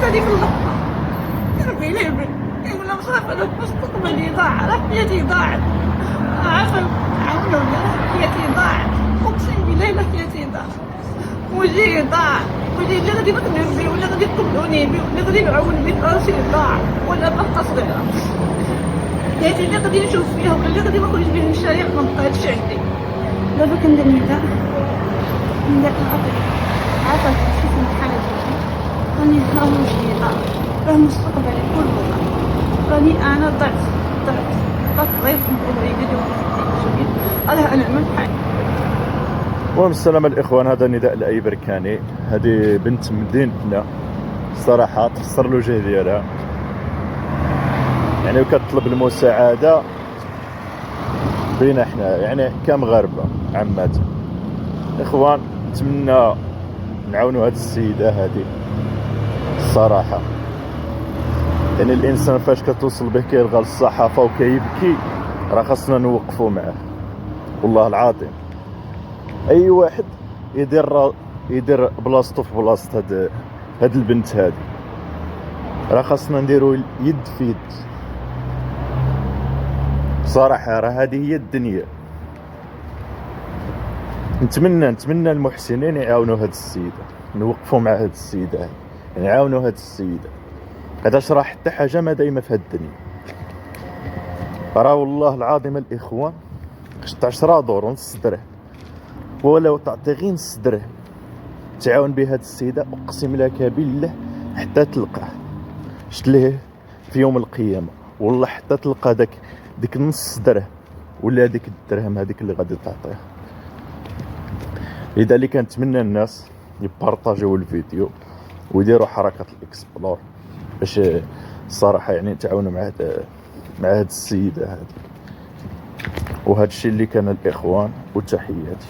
هذيك اللقطة يرمي لي بن يقول لهم صافي انا مستقبلي ضاع، راه حياتي ضاعت، عافاك عاونوني، راه حياتي ضاعت، اقسم بالله الا حياتي ضاعت، وجهي ضاع، وجهي اللي غادي نخدم بيه ولا غادي يقبلوني بيه ولا غادي نعاون بيه راسي ضاع ولا باقا صغيرة، حياتي اللي غادي نشوف فيها ولا اللي غادي نخرج بيه من الشارع ما بقاتش عندي. دابا كندير نداء العطية، عافاك شوفي الحالة ديالي، راني راه وجهي ضاع، راه مستقبلي كله ضاع، راني انا ضعت ضعيف نقولوا لي راه انا من حالي. المهم السلام الاخوان، هذا نداء لاي بركاني. هذه بنت مدينتنا صراحه تخسر الوجه ديالها يعني، وكتطلب المساعده بينا احنا يعني كمغاربه عامه. اخوان نتمنى نعاونوا هذه السيده هذه الصراحه، يعني الانسان فاش كتوصل به كيلغى للصحافه وكيبكي راه خاصنا نوقفوا معاه. والله العظيم اي واحد يدير بلاصتو في بلاصه هاد البنت هادي، راه خاصنا نديرو يد في يد صراحه، راه هذه هي الدنيا. نتمنى المحسنين يعاونوا هاد السيده، نوقفوا مع هاد السيده هادي، نعاونوا هاد السيده، هذاش راه حتى حاجه ما دايمه في هاد الدنيا. راه والله العظيم الاخوان شت 10 دور ونص درهم ولو تعطي غير نص درهم تعاون بها هاد السيده، اقسم لك بالله حتى تلقاه، شت ليه في يوم القيامه والله حتى تلقى ديك نص درهم ولا ديك الدرهم هذيك اللي غادي تعطيها. لذلك نتمنى الناس يبارطاجيو الفيديو ويديروا حركه الاكسبلور باش الصراحه يعني نتعاونوا مع هاد السيده هذه. وهذا الشيء اللي كان الاخوان، وتحياتي.